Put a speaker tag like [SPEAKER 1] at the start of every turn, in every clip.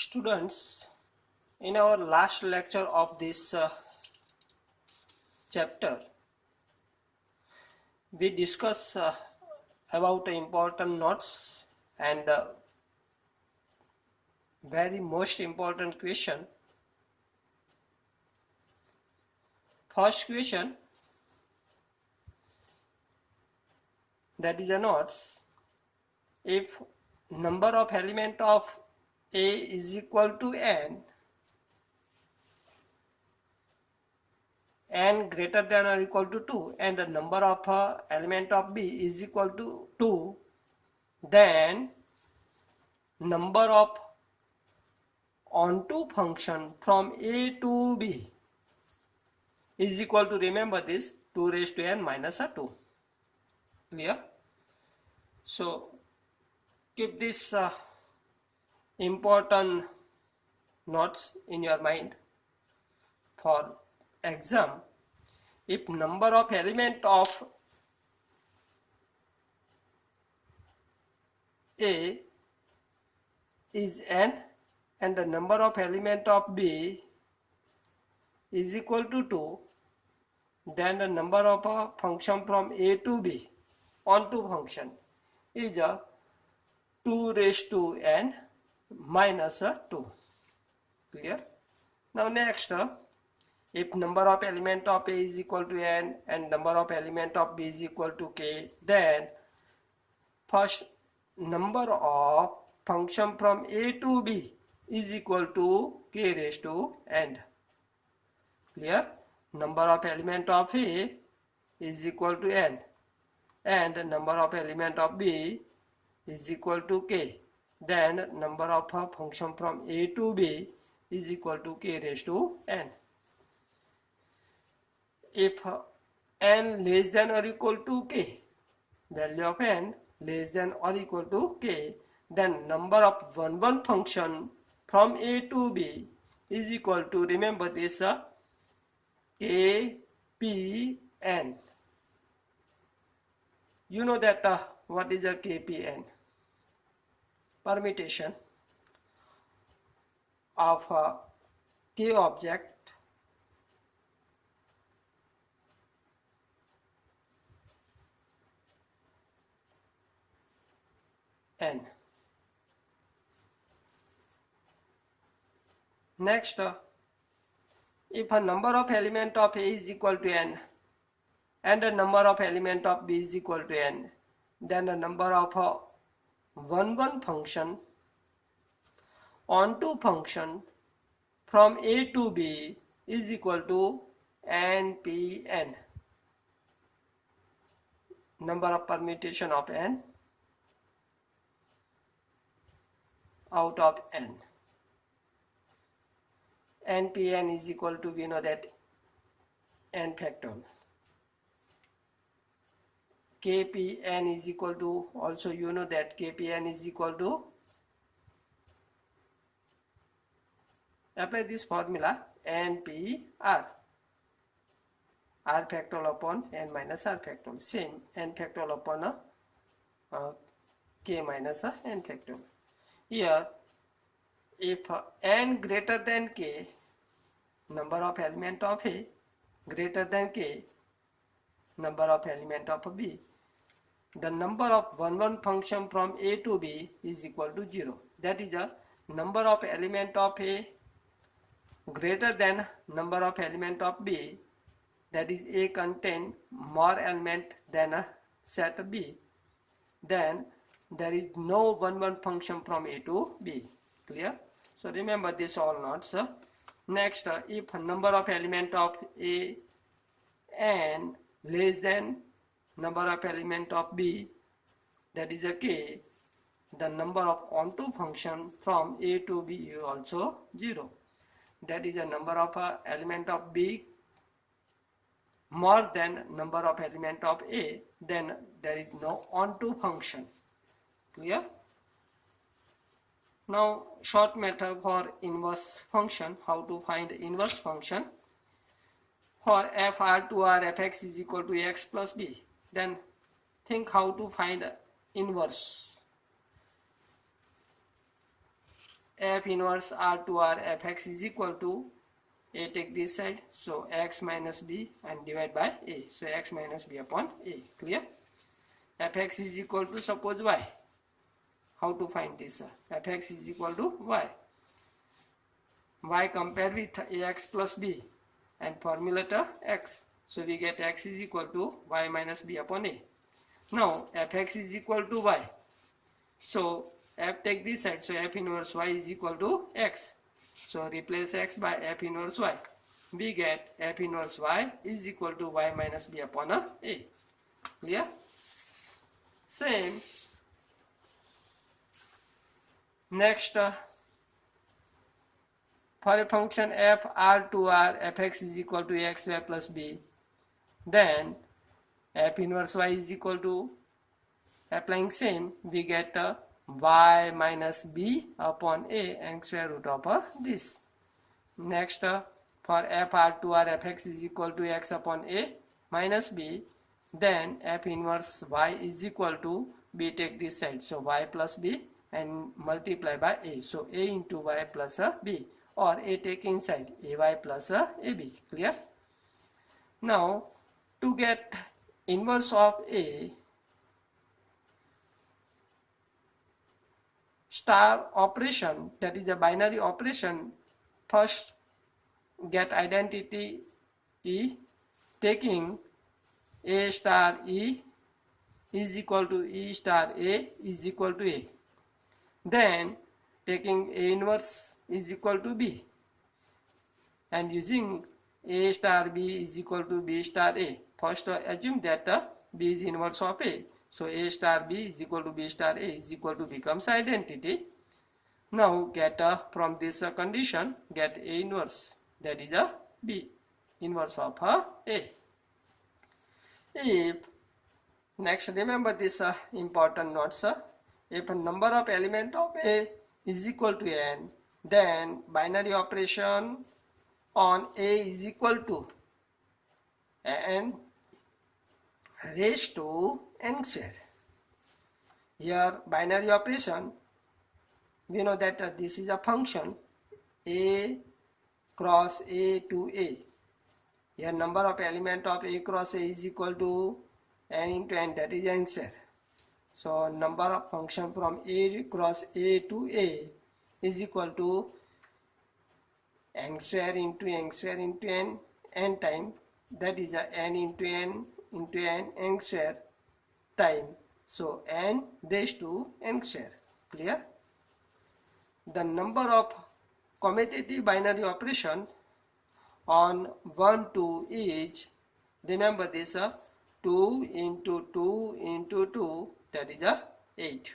[SPEAKER 1] Students, in our last lecture of this chapter, we discuss about important notes and very most important question. First question, that is the notes. If number of element of A is equal to n greater than or equal to 2, and the number of element of B is equal to 2, then number of onto function from A to B is equal to, remember this, 2 raised to n minus 2. Clear? So keep this important notes in your mind for exam. If number of element of A is n and the number of element of B is equal to 2, then the number of a function from A to B onto function is 2 raised to n minus 2. Clear? Now next, if number of element of A is equal to n and number of element of B is equal to k, then first number of function from A to B is equal to k raised to n. Clear? Number of element of A is equal to n and number of element of B is equal to k. Then number of function from A to B is equal to k raised to n. If n less than or equal to k, value of n less than or equal to k, then number of one function from A to B is equal to, remember this, k p n. You know that what is a kpn? Permutation of k object n. Next, if a number of element of A is equal to n and a number of element of B is equal to n, then the number of one function onto function from A to B is equal to npn. Number of permutation of n out of n. npn is equal to, we know that, n factorial. kpn is equal to, also you know that kpn is equal to, apply this formula, npr, r factorial upon n minus r factorial, same n factorial upon k minus n factorial. Here, if n greater than k, number of element of A greater than k, number of element of B, the number of one function from A to B is equal to 0. That is the number of element of A greater than number of element of B, that is A contain more element than a set B, then there is no one function from A to B. Clear? So remember this all notes. Next, if number of element of A n less than number of element of B, that is a k, the number of onto function from A to B is also 0. That is the number of element of B more than number of element of A, then there is no onto function. Clear? Now short method for inverse function. How to find inverse function? For f r2r fx is equal to x plus b, then think how to find inverse. f inverse R2R fx is equal to a, take this side, so x minus b and divide by a, so x minus b upon a. Clear? Fx is equal to, suppose, y. How to find this? Fx is equal to y compare with ax plus b and formula x, so we get x is equal to y minus b upon a. Now fx is equal to y, so f take this side, so f inverse y is equal to x, so replace x by f inverse y. We get f inverse y is equal to y minus b upon a. Clear? Same. Next, for a function f R2R fx is equal to xy plus b, then f inverse y is equal to, applying same, we get y minus b upon a and square root of this. Next, for f R2R fx is equal to x upon a minus b, then f inverse y is equal to, b take this side, so y plus b and multiply by a, so a into y plus b, or a take inside, ay plus ab. Clear? Now to get inverse of a, star operation, that is a binary operation, first get identity E, taking A star E is equal to E star A is equal to A, then taking A inverse is equal to B and using A star B is equal to B star A. First assume that B is inverse of A, so A star B is equal to B star A is equal to becomes identity. Now get from this condition, get A inverse, that is B inverse of A. If, next remember this important notes, if a number of element of A is equal to n, then binary operation on A is equal to n raised to n square. Here binary operation, we know that this is a function A cross A to A. Here number of element of A cross A is equal to n into n, that is n square. So number of function from A cross A to A is equal to n square into n square into n time, that is a n into n square time, so n raised to n square. Clear? The number of commutative binary operation on 1 2 is, remember this, 2 into 2 into 2, that is 8.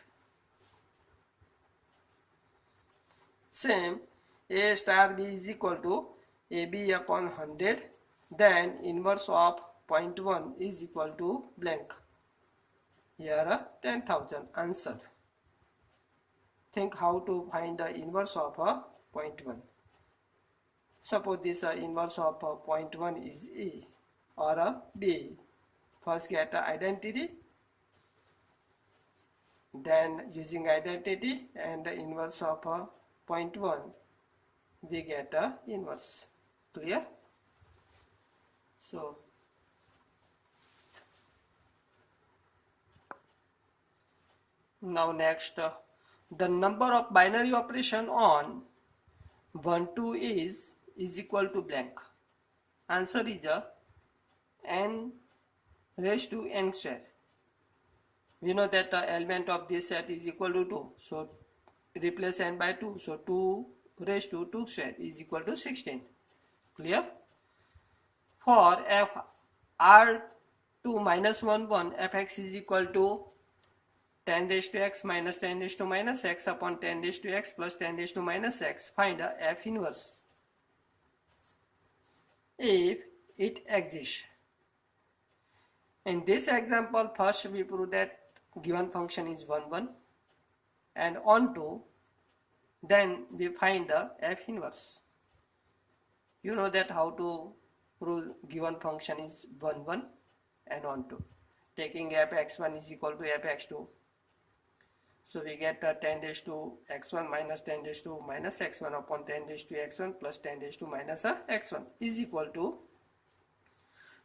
[SPEAKER 1] Same, A star B is equal to AB upon 100, then inverse of 0.1 is equal to blank. Here 10,000 answer. Think how to find the inverse of 0.1. Suppose this inverse of 0.1 is A or B. First get identity, then using identity and the inverse of 0.1, we get inverse. Clear? So now next, the number of binary operation on 1 2 is equal to blank. Answer is n raised to n square. We know that the element of this set is equal to 2, so replace n by 2, so 2 raised to 2 square is equal to 16. Clear? For f r2 minus 1 1, fx is equal to 10 raised to x minus 10 raised to minus x upon 10 raised to x plus 10 raised to minus x. Find f inverse if it exists. In this example, first we prove that given function is 1 1, and on to, then we find the f inverse. You know that how to prove given function is 1 1 and on to, taking fx1 is equal to fx2. So we get 10 raised to x1 minus 10 raised to minus x1 upon 10 raised to x1 plus 10 raised to minus x1 is equal to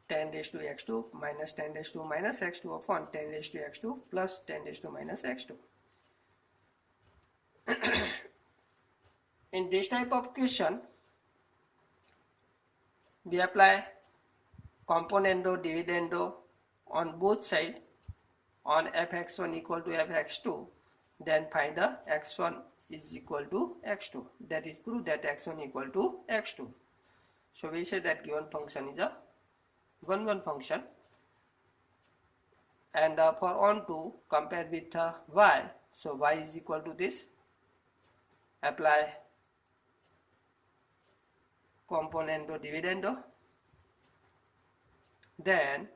[SPEAKER 1] 10 raised to x2 minus 10 raised to minus x2 upon 10 raised to x2 plus 10 raised to minus x2. In this type of question, we apply componendo dividendo on both sides on fx1 equal to fx2, then find the x1 is equal to x2. That is prove that x1 equal to x2. So we say that given function is a 1 function, and for on to compare with y, so y is equal to this, apply componendo dividendo, then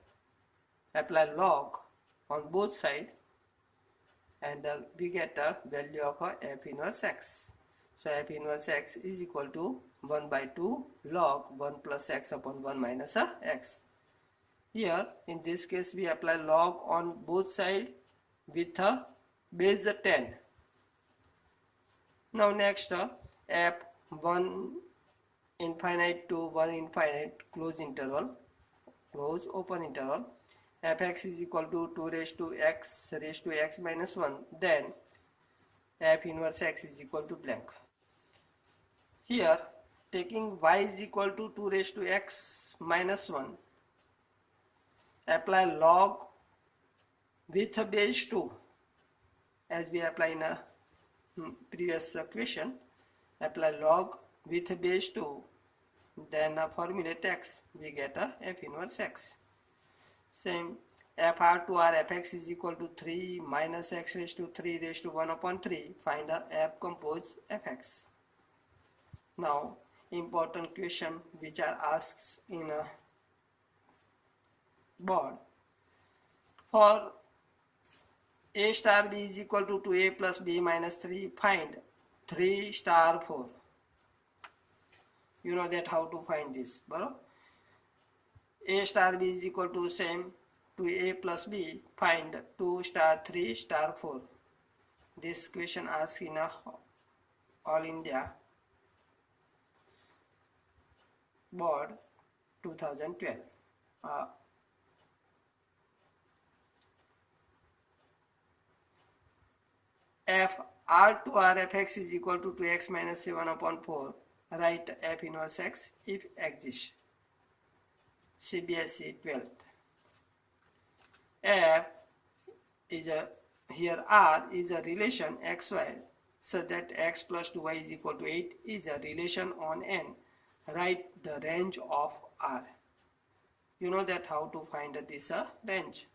[SPEAKER 1] apply log on both sides, and we get a value of f inverse x. So f inverse x is equal to 1 by 2 log 1 plus x upon 1 minus x. Here in this case we apply log on both sides with base 10. Now next f 1 infinite to 1 infinite close interval, close open interval, fx is equal to 2 raised to x minus 1, then f inverse x is equal to blank. Here taking y is equal to 2 raised to x minus 1, apply log with a base 2 as we apply in a previous question, apply log with a base 2, then formulate x, we get a f inverse x. Same fr to r fx is equal to 3 minus x raised to 3 raised to 1 upon 3, find the f compose fx. Now important question which are asked in a board. For a star b is equal to 2a plus b minus 3, find 3 star 4. You know that how to find this, bro. A star b is equal to same to a plus b, find 2 star 3 star 4. This question asked in a All India Board 2012. F r to r fx is equal to 2x minus 7 upon 4. Write f inverse x if exists. CBSE 12th. F is a, here r is a relation xy, so that x plus 2y is equal to 8 is a relation on n. Write the range of r. You know that how to find this range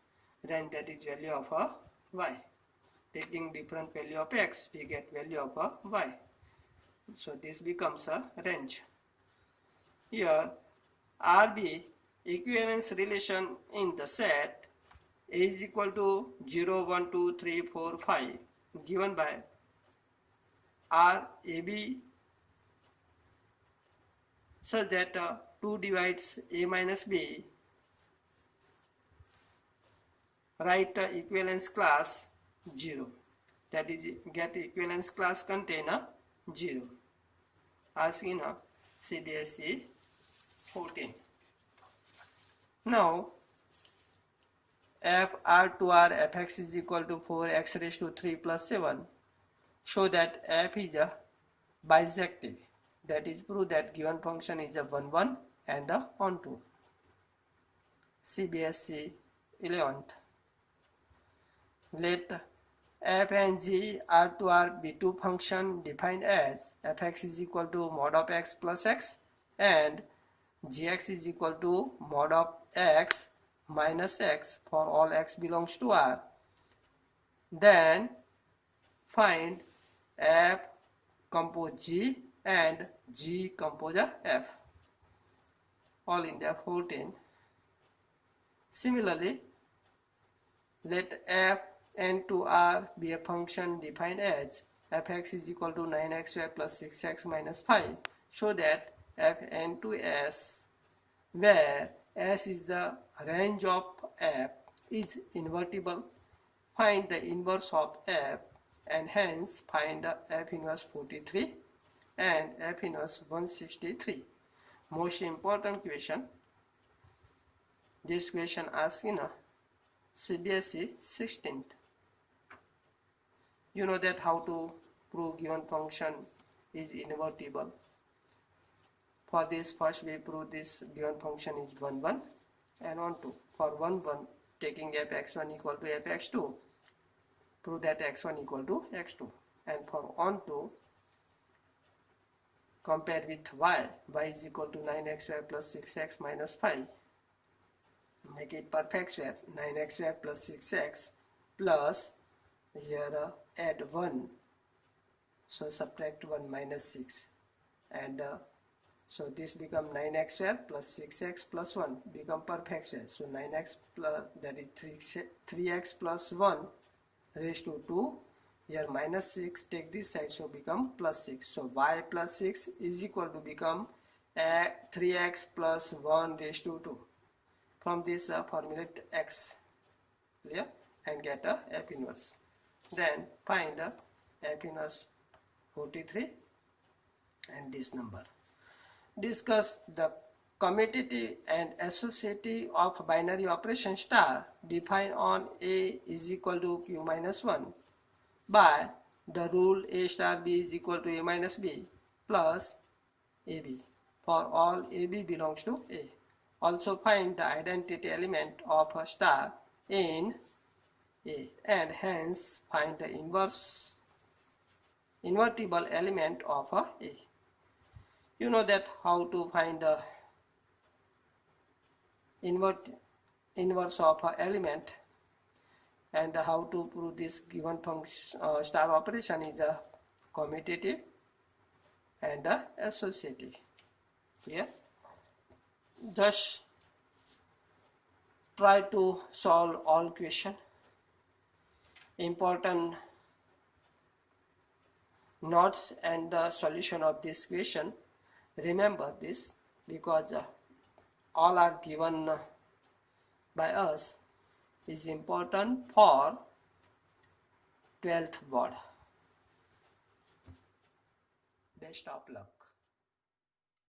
[SPEAKER 1] that is value of y. Taking different value of x, we get value of y. So this becomes a range. Here RB equivalence relation in the set A is equal to 0, 1, 2, 3, 4, 5 given by RAB, such that 2 divides A minus B. Write equivalence class 0, that is get equivalence class container 0, as in CBSE 14. Now f r to r fx is equal to 4x raised to 3 plus 7. Show that f is a bisective, that is prove that given function is a 1 1 and a onto. CBSE 11th. Let f and g r to r be two function defined as fx is equal to mod of x plus x and gx is equal to mod of x minus x for all x belongs to r. Then find f compose g and g compose f. All India 14. Similarly, let f n to r be a function defined as fx is equal to 9xy plus 6x minus 5. Show that f n to s, where s is the range of f, is invertible. Find the inverse of f and hence find F inverse 43 and F inverse 163. Most important question. This question asked in a CBSE 16th. You know that how to prove given function is invertible. For this, first we prove this given function is 1 1 and on 2. For 1 1, taking fx1 equal to fx2, prove that x1 equal to x2. And for on 2, compare with y is equal to 9xy plus 6x minus 5. Make it perfect square, 9xy plus 6x plus here add 1, so subtract 1 minus 6, and so this become 9x square plus 6x plus 1 become perfect square. So 9x plus, that is 3x plus 1 raised to 2, here minus 6 take this side, so become plus 6. So y plus 6 is equal to become 3x plus 1 raised to 2. From this formulate x, clear, and get a F inverse. Then find F inverse 43 and this number. Discuss the commutative and associative of binary operation star defined on A is equal to Q minus 1 by the rule A star B is equal to A minus B plus AB for all AB belongs to A. Also find the identity element of a star in A and hence find the invertible element of a A. You know that how to find the inverse of a element and how to prove this given function star operation is a commutative and associative. Yeah, just try to solve all question. Important notes and the solution of this question. Remember this because all are given by us is important for 12th board. Best of luck.